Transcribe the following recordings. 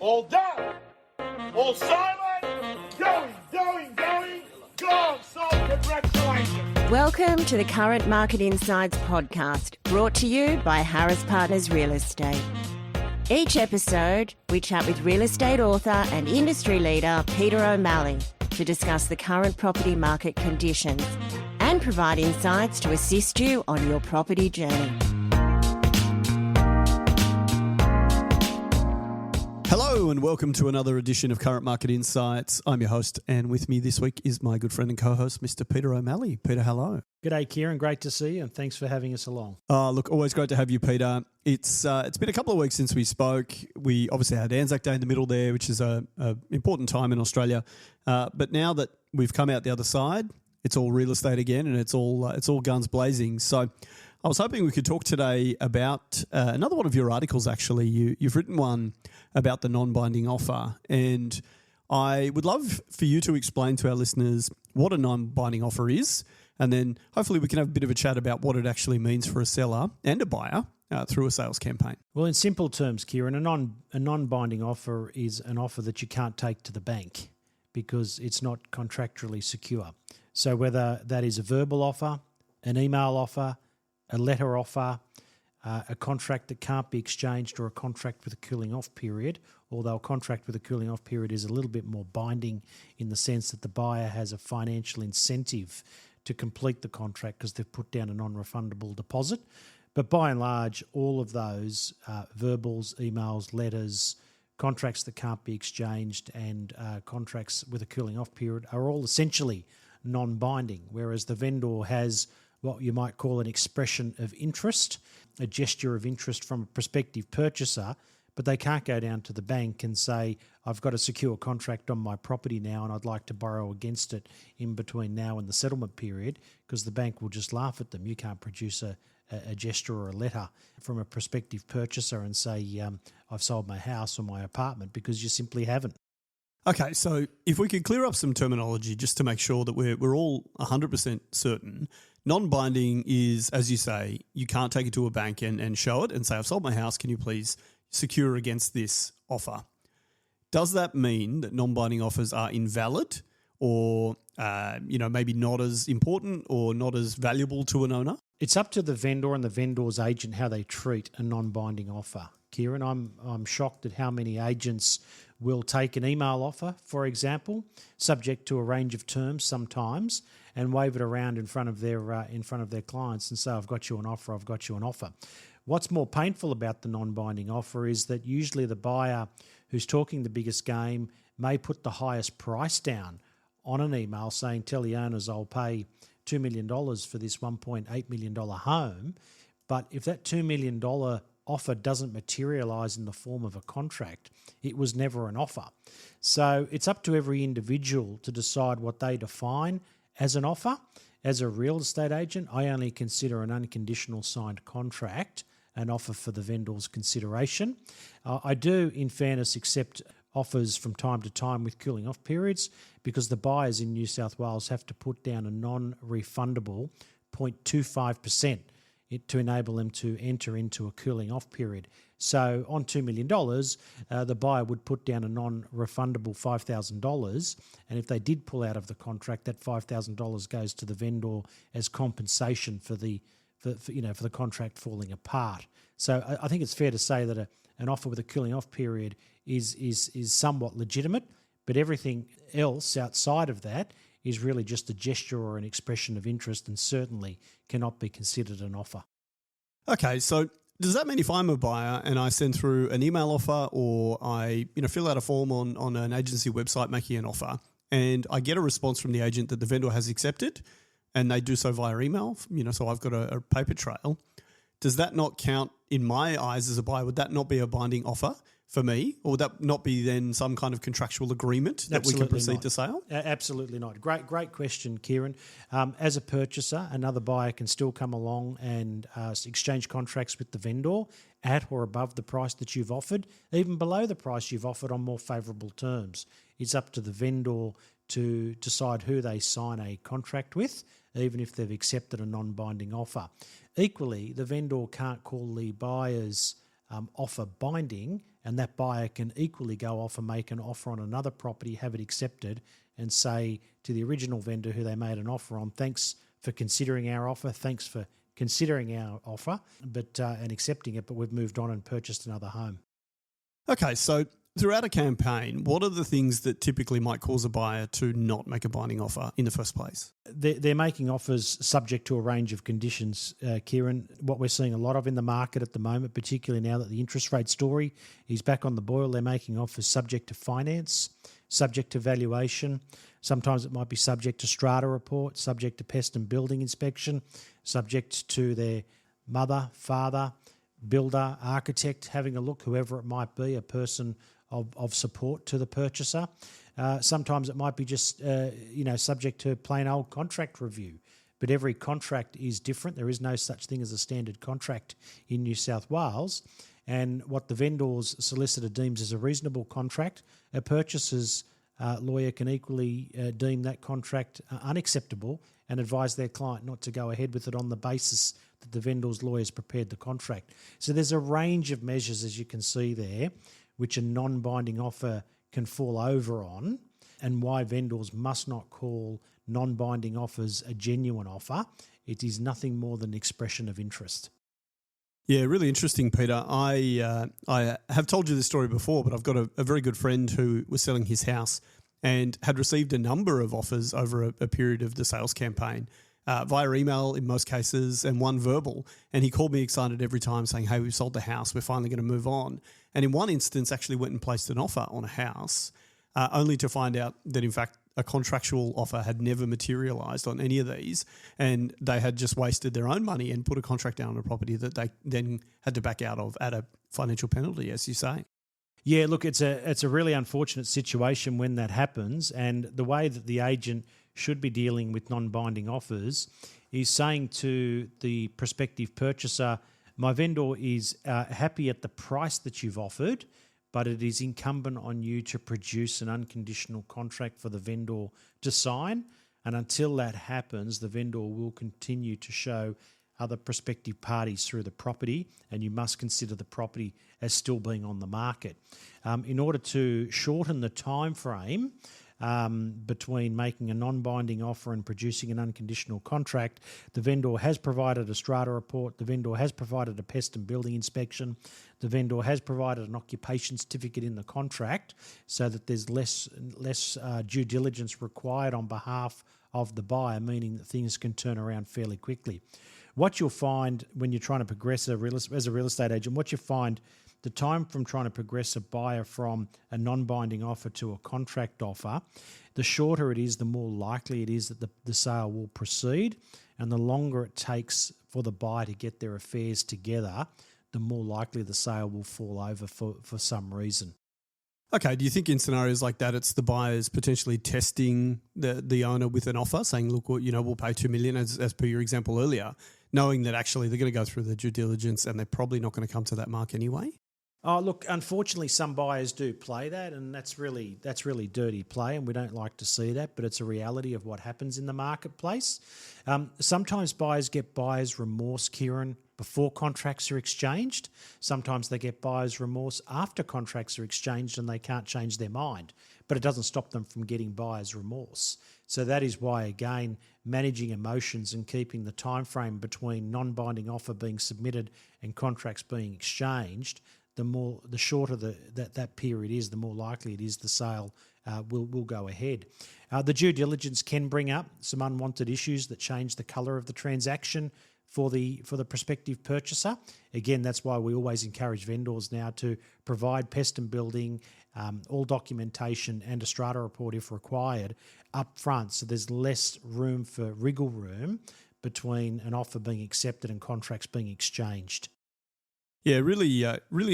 All done. All silent. Going. Gone. So congratulations. Welcome to the Current Market Insights podcast, brought to you by Harris Partners Real Estate. Each episode, we chat with real estate author and industry leader Peter O'Malley to discuss the current property market conditions and provide insights to assist you on your property journey. Hello and welcome to another edition of Current Market Insights. I'm your host, and with me this week is my good friend and co-host, Mr. Peter O'Malley. Peter, hello. G'day, Kieran. Great to see you, and thanks for having us along. Look, always great to have you, Peter. It's been a couple of weeks since we spoke. We obviously had Anzac Day in the middle there, which is a important time in Australia. But now that we've come out the other side, it's all real estate again, and it's all guns blazing. So I was hoping we could talk today about another one of your articles, actually. You've written one about the non-binding offer, and I would love for you to explain to our listeners what a non-binding offer is, and then hopefully we can have a bit of a chat about what it actually means for a seller and a buyer through a sales campaign. Well, in simple terms, Kieran, a non-binding offer is an offer that you can't take to the bank because it's not contractually secure. So whether that is a verbal offer, an email offer, a letter offer, a contract that can't be exchanged, or a contract with a cooling off period, although a contract with a cooling off period is a little bit more binding in the sense that the buyer has a financial incentive to complete the contract because they've put down a non-refundable deposit. But by and large, all of those verbals, emails, letters, contracts that can't be exchanged, and contracts with a cooling off period are all essentially non-binding, whereas the vendor has what you might call an expression of interest, a gesture of interest from a prospective purchaser, but they can't go down to the bank and say, I've got a secure contract on my property now and I'd like to borrow against it in between now and the settlement period, because the bank will just laugh at them. You can't produce a gesture or a letter from a prospective purchaser and say, I've sold my house or my apartment, because you simply haven't. Okay, so if we could clear up some terminology just to make sure that we're all 100% certain. Non-binding is, as you say, you can't take it to a bank and show it and say, I've sold my house, can you please secure against this offer? Does that mean that non-binding offers are invalid or, maybe not as important or not as valuable to an owner? It's up to the vendor and the vendor's agent how they treat a non-binding offer. Kieran, I'm shocked at how many agents will take an email offer, for example, subject to a range of terms sometimes, and wave it around in front of their clients and say, I've got you an offer. What's more painful about the non-binding offer is that usually the buyer who's talking the biggest game may put the highest price down on an email saying, tell the owners I'll pay $2 million for this $1.8 million home. But if that $2 million offer doesn't materialise in the form of a contract, it was never an offer. So it's up to every individual to decide what they define as an offer. As a real estate agent, I only consider an unconditional signed contract an offer for the vendor's consideration. I do, in fairness, accept offers from time to time with cooling off periods, because the buyers in New South Wales have to put down a non-refundable 0.25% to enable them to enter into a cooling off period. So on $2 million, the buyer would put down a non-refundable $5,000, and if they did pull out of the contract, that $5,000 goes to the vendor as compensation for the contract falling apart. So I think it's fair to say that an offer with a cooling off period is somewhat legitimate, but everything else outside of that is really just a gesture or an expression of interest, and certainly cannot be considered an offer. Okay, so does that mean if I'm a buyer and I send through an email offer, or I fill out a form on an agency website making an offer, and I get a response from the agent that the vendor has accepted, and they do so via email, so I've got a paper trail, does that not count in my eyes as a buyer? Would that not be a binding offer for me? Or would that not be then some kind of contractual agreement that we can proceed to sale? Absolutely not. Great question, Kieran. As a purchaser, another buyer can still come along and exchange contracts with the vendor at or above the price that you've offered, even below the price you've offered on more favourable terms. It's up to the vendor to decide who they sign a contract with, even if they've accepted a non-binding offer. Equally, the vendor can't call the buyer's offer binding and that buyer can equally go off and make an offer on another property, have it accepted, and say to the original vendor who they made an offer on, thanks for considering our offer, thanks for considering our offer, but and accepting it, but we've moved on and purchased another home. Okay, so throughout a campaign, what are the things that typically might cause a buyer to not make a binding offer in the first place? They're making offers subject to a range of conditions, Kieran. What we're seeing a lot of in the market at the moment, particularly now that the interest rate story is back on the boil, they're making offers subject to finance, subject to valuation. Sometimes it might be subject to strata report, subject to pest and building inspection, subject to their mother, father, builder, architect having a look, whoever it might be, a person of support to the purchaser. Sometimes it might be just, subject to plain old contract review. But every contract is different. There is no such thing as a standard contract in New South Wales. And what the vendor's solicitor deems as a reasonable contract, a purchaser's lawyer can equally deem that contract unacceptable and advise their client not to go ahead with it on the basis that the vendor's lawyers prepared the contract. So there's a range of measures, as you can see there, which a non-binding offer can fall over on, and why vendors must not call non-binding offers a genuine offer. It is nothing more than an expression of interest. Yeah, really interesting, Peter. I have told you this story before, but I've got a very good friend who was selling his house and had received a number of offers over a period of the sales campaign, via email in most cases and one verbal. And he called me excited every time saying, hey, we've sold the house, we're finally going to move on. And in one instance actually went and placed an offer on a house, only to find out that in fact a contractual offer had never materialised on any of these, and they had just wasted their own money and put a contract down on a property that they then had to back out of at a financial penalty, as you say. Yeah, look, it's a really unfortunate situation when that happens, and the way that the agent should be dealing with non-binding offers is saying to the prospective purchaser, my vendor is happy at the price that you've offered, but it is incumbent on you to produce an unconditional contract for the vendor to sign. And until that happens, the vendor will continue to show other prospective parties through the property, and you must consider the property as still being on the market. In order to shorten the time frame between making a non-binding offer and producing an unconditional contract, the vendor has provided a strata report, the vendor has provided a pest and building inspection, the vendor has provided an occupation certificate in the contract so that there's less due diligence required on behalf of the buyer, meaning that things can turn around fairly quickly. What you'll find when you're trying to progress as a real estate agent, what you find, the time from trying to progress a buyer from a non-binding offer to a contract offer, the shorter it is, the more likely it is that the sale will proceed, and the longer it takes for the buyer to get their affairs together, the more likely the sale will fall over for some reason. Okay, do you think in scenarios like that, it's the buyers potentially testing the owner with an offer, saying, look, we'll pay $2 million, as per your example earlier, knowing that actually they're going to go through the due diligence and they're probably not going to come to that mark anyway? Oh, look, unfortunately, some buyers do play that, and that's really dirty play, and we don't like to see that, but it's a reality of what happens in the marketplace. Sometimes buyers get buyer's remorse, Kieran, before contracts are exchanged. Sometimes they get buyer's remorse after contracts are exchanged and they can't change their mind, but it doesn't stop them from getting buyer's remorse. So that is why, again, managing emotions and keeping the time frame between non-binding offer being submitted and contracts being exchanged, the shorter that period is, the more likely it is the sale will go ahead. The due diligence can bring up some unwanted issues that change the colour of the transaction for the prospective purchaser. Again, that's why we always encourage vendors now to provide pest and building, all documentation and a strata report if required up front, so there's less room for wriggle room between an offer being accepted and contracts being exchanged. Yeah, really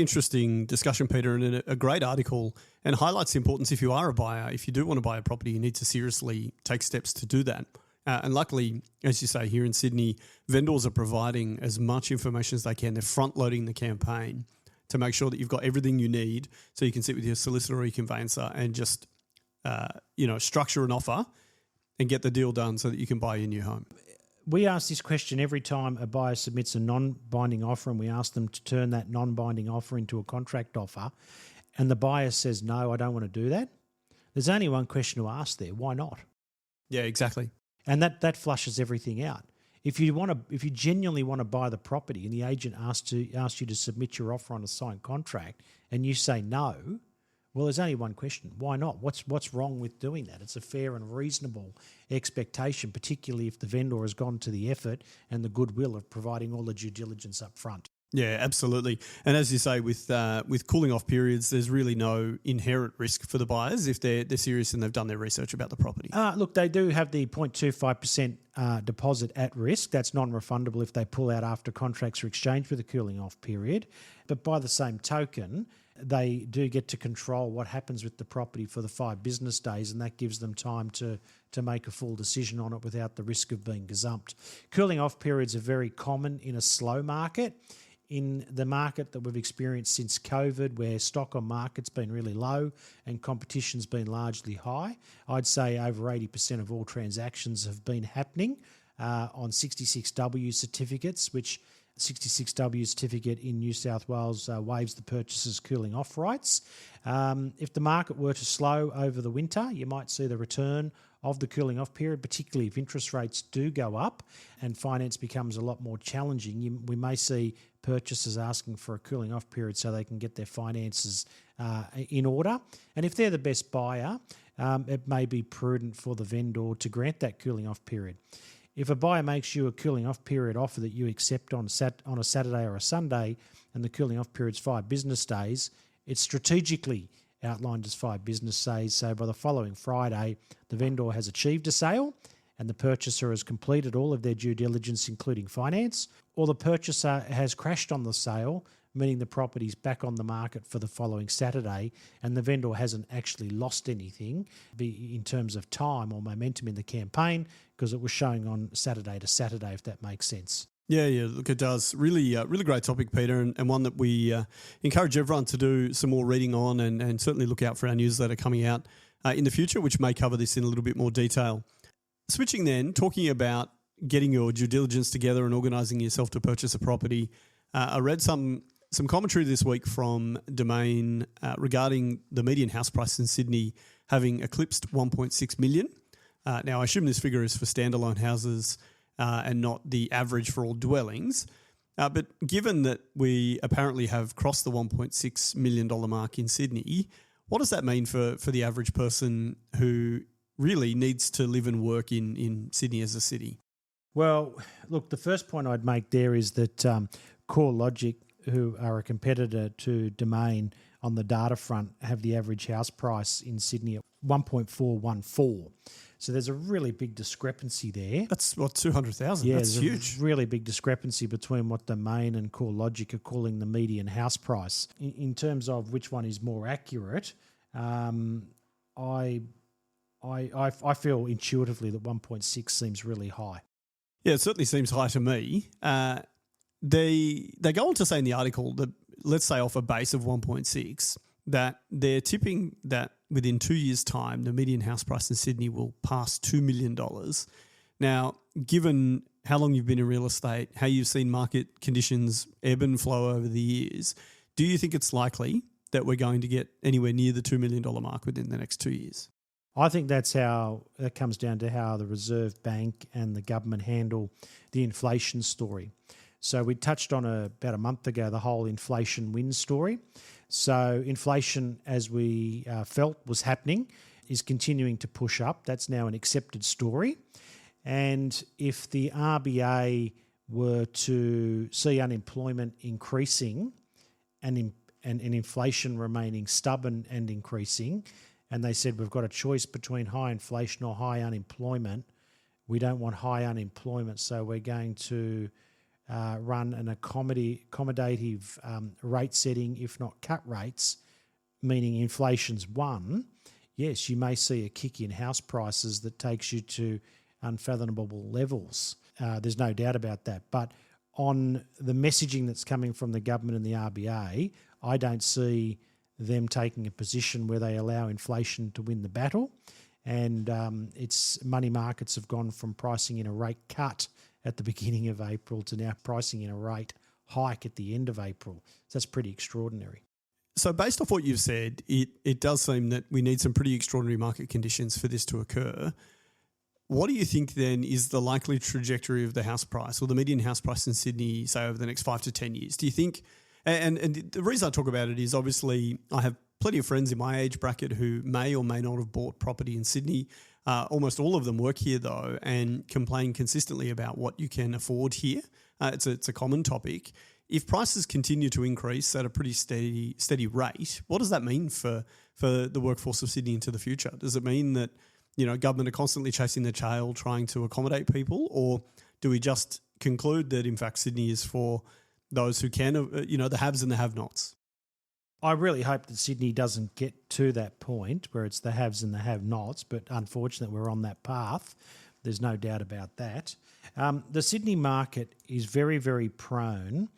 interesting discussion, Peter, and a great article, and highlights the importance if you are a buyer. If you do want to buy a property, you need to seriously take steps to do that. And luckily, as you say, here in Sydney, vendors are providing as much information as they can. They're front-loading the campaign to make sure that you've got everything you need so you can sit with your solicitor or your conveyancer and just, structure an offer and get the deal done so that you can buy your new home. we ask this question every time a buyer submits a non-binding offer, and we ask them to turn that non-binding offer into a contract offer, and the buyer says, no, I don't want to do that. There's only one question to ask there: why not? Yeah, exactly. And that flushes everything out. If you genuinely want to buy the property, and the agent asks you to submit your offer on a signed contract, and you say no, well, there's only one question: why not? What's wrong with doing that? It's a fair and reasonable expectation, particularly if the vendor has gone to the effort and the goodwill of providing all the due diligence up front. Yeah, absolutely. And as you say, with cooling off periods, there's really no inherent risk for the buyers if they're serious and they've done their research about the property. Look, they do have the 0.25% deposit at risk. That's non-refundable if they pull out after contracts are exchanged with a cooling off period. But by the same token, they do get to control what happens with the property for the 5 business days, and that gives them time to make a full decision on it without the risk of being gazumped. Cooling off periods are very common in a slow market. In the market that we've experienced since COVID, where stock on market's been really low and competition's been largely high, I'd say over 80% of all transactions have been happening on 66W certificates, which 66W certificate in New South Wales waives the purchaser's cooling off rights. If the market were to slow over the winter, you might see the return of the cooling off period, particularly if interest rates do go up and finance becomes a lot more challenging. We may see purchasers asking for a cooling off period so they can get their finances in order. And if they're the best buyer, it may be prudent for the vendor to grant that cooling off period. If a buyer makes you a cooling off period offer that you accept on a Saturday or a Sunday, and the cooling off period's 5 business days, it's strategically outlined as 5 business days. So by the following Friday, the vendor has achieved a sale and the purchaser has completed all of their due diligence, including finance, or the purchaser has crashed on the sale, meaning the property's back on the market for the following Saturday, and the vendor hasn't actually lost anything in terms of time or momentum in the campaign because it was showing on Saturday to Saturday, if that makes sense. Yeah, look, it does. Really great topic, Peter, and one that we encourage everyone to do some more reading on and certainly look out for our newsletter coming out in the future, which may cover this in a little bit more detail. Switching then, talking about getting your due diligence together and organising yourself to purchase a property, I read some commentary this week from Domain regarding the median house price in Sydney having eclipsed 1.6 million. Now, I assume this figure is for standalone houses and not the average for all dwellings. But given that we apparently have crossed the $1.6 million mark in Sydney, what does that mean for the average person who really needs to live and work in Sydney as a city? Well, look, the first point I'd make there is that CoreLogic, who are a competitor to Domain on the data front, have the average house price in Sydney at 1.414. So there's a really big discrepancy there. That's, 200,000? Yeah, that's there's huge. a really big discrepancy between what Domain and CoreLogic are calling the median house price. In terms of which one is more accurate, I feel intuitively that 1.6 seems really high. Yeah, it certainly seems high to me. They go on to say in the article that, let's say off a base of 1.6, that they're tipping that within 2 years' time, the median house price in Sydney will pass $2 million. Now, given how long you've been in real estate, how you've seen market conditions ebb and flow over the years, do you think it's likely that we're going to get anywhere near the $2 million mark within the next 2 years? I think that comes down to how the Reserve Bank and the government handle the inflation story. So we touched on about a month ago the whole inflation win story. So inflation, as we felt was happening, is continuing to push up. That's now an accepted story. And if the RBA were to see unemployment increasing and inflation remaining stubborn and increasing, and they said we've got a choice between high inflation or high unemployment, we don't want high unemployment, so we're going to run an accommodative rate setting, if not cut rates, meaning inflation's one, yes, you may see a kick in house prices that takes you to unfathomable levels. There's no doubt about that. But on the messaging that's coming from the government and the RBA, I don't see them taking a position where they allow inflation to win the battle. And its money markets have gone from pricing in a rate cut at the beginning of April to now pricing in a rate hike at the end of April. So that's pretty extraordinary. So based off what you've said, it does seem that we need some pretty extraordinary market conditions for this to occur. What do you think then is the likely trajectory of the house price or the median house price in Sydney, say over the next 5 to 10 years? Do you think, and the reason I talk about it is obviously I have plenty of friends in my age bracket who may or may not have bought property in Sydney. Almost all of them work here though and complain consistently about what you can afford here. It's a common topic. If prices continue to increase at a pretty steady rate, what does that mean for the workforce of Sydney into the future? Does it mean that government are constantly chasing their tail trying to accommodate people, or do we just conclude that in fact Sydney is for those who can, the haves and the have-nots? I really hope that Sydney doesn't get to that point where it's the haves and the have-nots, but unfortunately we're on that path. There's no doubt about that. The Sydney market is very, very prone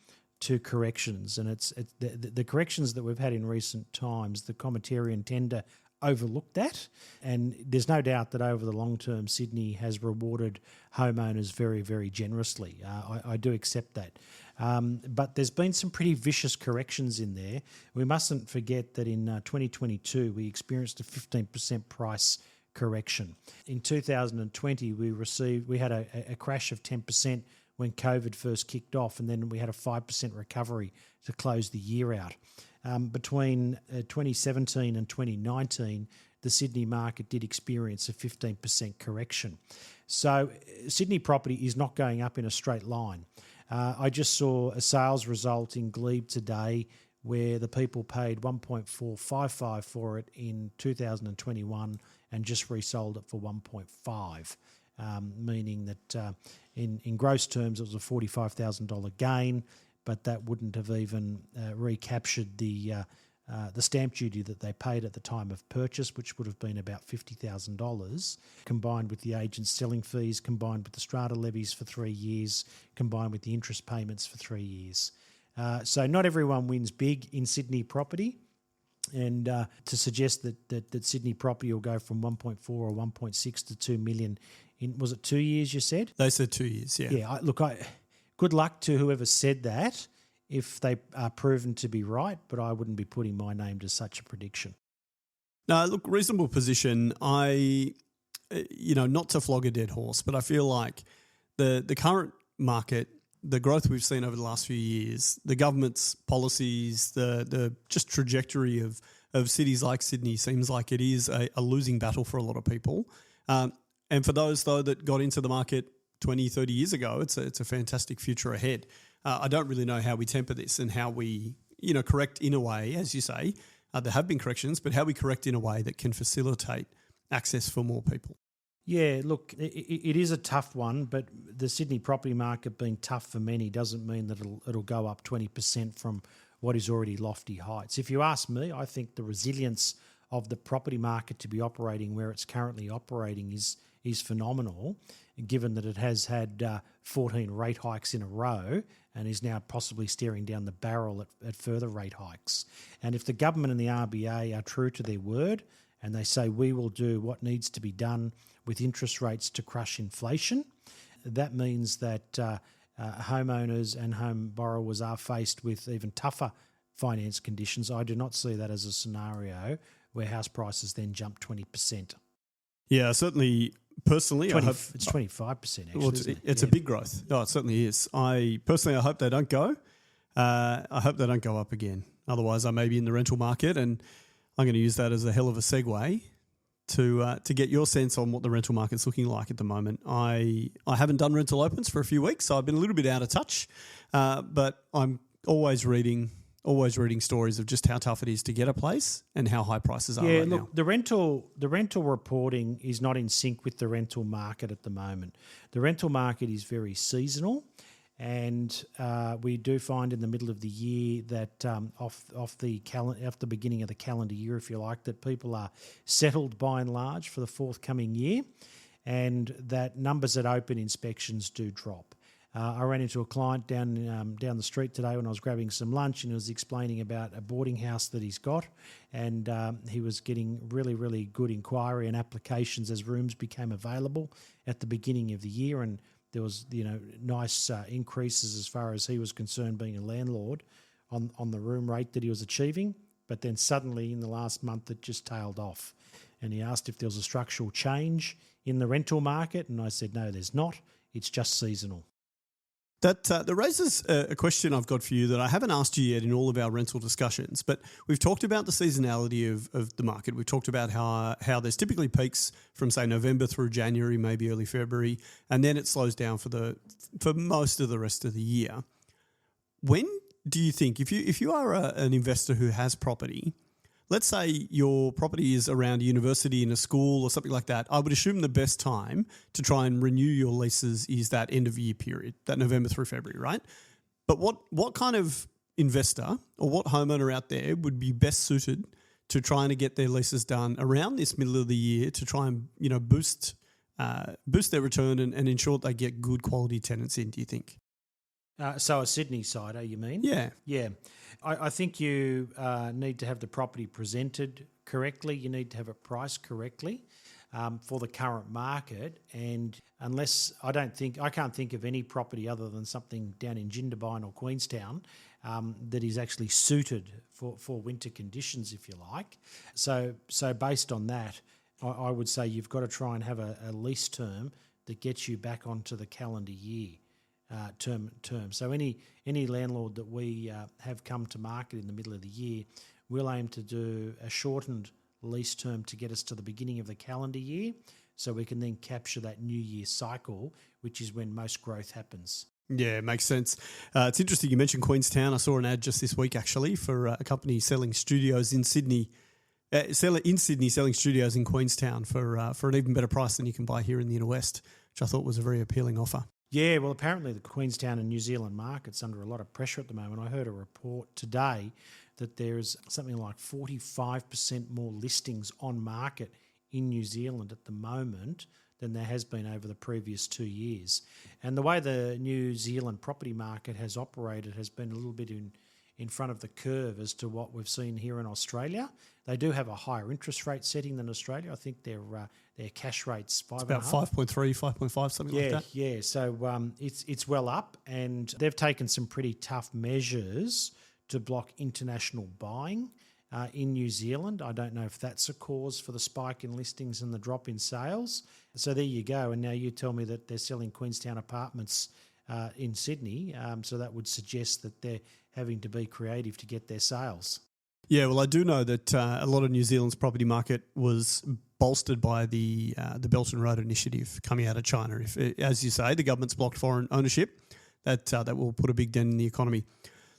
to corrections, and it's the corrections that we've had in recent times, the commentarian tend to overlook that, and there's no doubt that over the long term Sydney has rewarded homeowners very, very generously. I do accept that. But there's been some pretty vicious corrections in there. We mustn't forget that in 2022 we experienced a 15% price correction. In 2020 we had a crash of 10% when COVID first kicked off, and then we had a 5% recovery to close the year out. Between 2017 and 2019, the Sydney market did experience a 15% correction. So Sydney property is not going up in a straight line. I just saw a sales result in Glebe today where the people paid $1.455 for it in 2021 and just resold it for $1.5, meaning that in gross terms it was a $45,000 gain, but that wouldn't have even recaptured the stamp duty that they paid at the time of purchase, which would have been about $50,000, combined with the agent's selling fees, combined with the strata levies for 3 years, combined with the interest payments for 3 years. So not everyone wins big in Sydney property. And to suggest that Sydney property will go from 1.4 or 1.6 to 2 million in, was it 2 years you said? They said 2 years, yeah. Yeah, good luck to whoever said that if they are proven to be right, but I wouldn't be putting my name to such a prediction. No, look, reasonable position. Not to flog a dead horse, but I feel like the current market, the growth we've seen over the last few years, the government's policies, the just trajectory of cities like Sydney seems like it is a losing battle for a lot of people. And for those, though, that got into the market 20, 30 years ago, it's a fantastic future ahead. I don't really know how we temper this and how we, correct in a way, as you say, there have been corrections, but how we correct in a way that can facilitate access for more people. Yeah, look, it is a tough one, but the Sydney property market being tough for many doesn't mean that it'll go up 20% from what is already lofty heights. If you ask me, I think the resilience of the property market to be operating where it's currently operating is phenomenal, given that it has had 14 rate hikes in a row and is now possibly staring down the barrel at further rate hikes. And if the government and the RBA are true to their word and they say we will do what needs to be done with interest rates to crush inflation, that means that homeowners and home borrowers are faced with even tougher finance conditions. I do not see that as a scenario where house prices then jump 20%. Yeah, certainly. Personally, I hope it's 25%. Actually, well, it's a big growth. Oh, it certainly is. I hope they don't go. I hope they don't go up again. Otherwise, I may be in the rental market, and I'm going to use that as a hell of a segue to get your sense on what the rental market's looking like at the moment. I haven't done rental opens for a few weeks, so I've been a little bit out of touch. But I'm always reading stories of just how tough it is to get a place and how high prices are right now. The rental reporting is not in sync with the rental market at the moment. The rental market is very seasonal, and we do find in the middle of the year that off the beginning of the calendar year, if you like, that people are settled by and large for the forthcoming year, and that numbers at open inspections do drop. I ran into a client down the street today when I was grabbing some lunch, and he was explaining about a boarding house that he's got, and he was getting really, really good inquiry and applications as rooms became available at the beginning of the year, and there was nice increases as far as he was concerned, being a landlord, on the room rate that he was achieving. But then suddenly in the last month it just tailed off, and he asked if there was a structural change in the rental market, and I said no, there's not. It's just seasonal. That raises a question I've got for you that I haven't asked you yet in all of our rental discussions, but we've talked about the seasonality of the market. We've talked about how there's typically peaks from, say, November through January, maybe early February, and then it slows down for most of the rest of the year. When do you think, if you are an investor who has property, let's say your property is around a university, in a school or something like that, I would assume the best time to try and renew your leases is that end of year period, that November through February, right? But what kind of investor or what homeowner out there would be best suited to trying to get their leases done around this middle of the year to try and boost their return and ensure they get good quality tenants in, do you think? So a Sydney sider, you mean? Yeah. Yeah. I think you need to have the property presented correctly. You need to have it priced correctly for the current market. And I can't think of any property other than something down in Jindabyne or Queenstown that is actually suited for winter conditions, if you like. So based on that, I would say you've got to try and have a lease term that gets you back onto the calendar year. Term. So any landlord that we have come to market in the middle of the year, we'll aim to do a shortened lease term to get us to the beginning of the calendar year, so we can then capture that new year cycle, which is when most growth happens. Yeah, it makes sense. It's interesting you mentioned Queenstown. I saw an ad just this week actually for a company selling studios in Sydney. Selling studios in Queenstown for an even better price than you can buy here in the Inner West, which I thought was a very appealing offer. Yeah, well, apparently the Queenstown and New Zealand market's under a lot of pressure at the moment. I heard a report today that there's something like 45% more listings on market in New Zealand at the moment than there has been over the previous 2 years. And the way the New Zealand property market has operated has been a little bit in front of the curve as to what we've seen here in Australia. They do have a higher interest rate setting than Australia. I think their cash rate's 5.5. About 5.3, 5.5, something like that. Yeah. So it's well up, and they've taken some pretty tough measures to block international buying in New Zealand. I don't know if that's a cause for the spike in listings and the drop in sales. So there you go. And now you tell me that they're selling Queenstown apartments in Sydney. So that would suggest that they're having to be creative to get their sales. Yeah, well, I do know that a lot of New Zealand's property market was bolstered by the Belt and Road Initiative coming out of China. If, as you say, the government's blocked foreign ownership, that will put a big dent in the economy.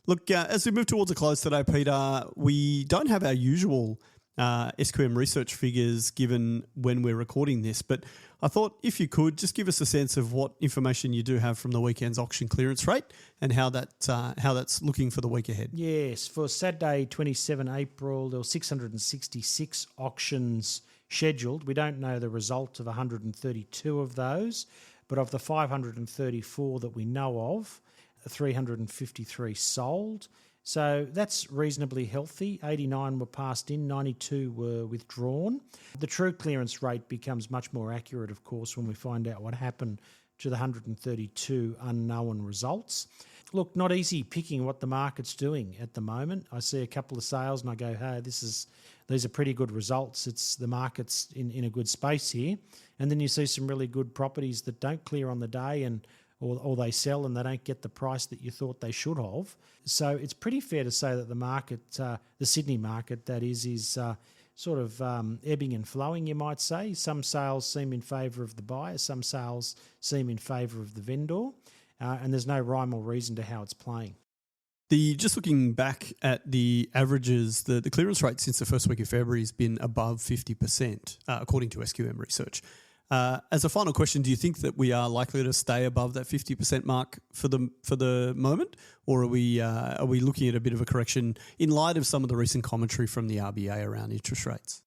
Look, as we move towards a close today, Peter, we don't have our usual SQM research figures given when we're recording this, but I thought if you could just give us a sense of what information you do have from the weekend's auction clearance rate and how that's looking for the week ahead. Yes, for Saturday, 27 April, there were 666 auctions scheduled. We don't know the result of 132 of those, but of the 534 that we know of, 353 sold. So that's reasonably healthy. 89 were passed in, 92 were withdrawn. The true clearance rate becomes much more accurate, of course, when we find out what happened to the 132 unknown results. Look, not easy picking what the market's doing at the moment. I see a couple of sales and I go, hey, these are pretty good results. It's the market's in a good space here. And then you see some really good properties that don't clear on the day or they sell and they don't get the price that you thought they should have. So it's pretty fair to say that the market, the Sydney market, that is sort of ebbing and flowing, you might say. Some sales seem in favour of the buyer, some sales seem in favour of the vendor, and there's no rhyme or reason to how it's playing. Just looking back at the averages, the clearance rate since the first week of February has been above 50%, according to SQM research. As a final question, do you think that we are likely to stay above that 50% mark for the moment, or are we looking at a bit of a correction in light of some of the recent commentary from the RBA around interest rates?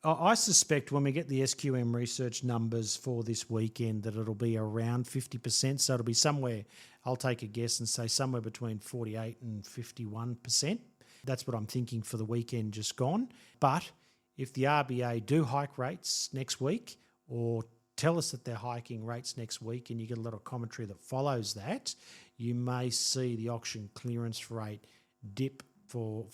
I suspect when we get the SQM research numbers for this weekend that it'll be around 50%. So it'll be somewhere, I'll take a guess and say somewhere between 48 and 51%. That's what I'm thinking for the weekend just gone. But if the RBA do hike rates next week, or tell us that they're hiking rates next week, and you get a lot of commentary that follows that, you may see the auction clearance rate dip for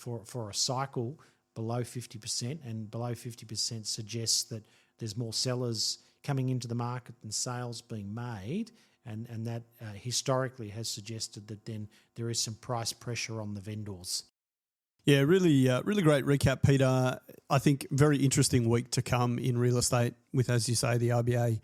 a cycle below 50%, and below 50% suggests that there's more sellers coming into the market than sales being made, and that historically has suggested that then there is some price pressure on the vendors. Yeah, really great recap, Peter. I think very interesting week to come in real estate with, as you say, the RBA.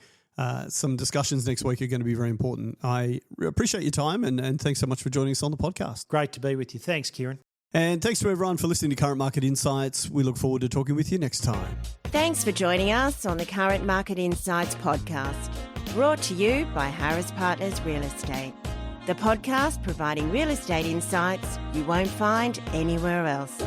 Some discussions next week are going to be very important. I appreciate your time and thanks so much for joining us on the podcast. Great to be with you. Thanks, Kieran. And thanks to everyone for listening to Current Market Insights. We look forward to talking with you next time. Thanks for joining us on the Current Market Insights podcast, brought to you by Harris Partners Real Estate. The podcast providing real estate insights you won't find anywhere else.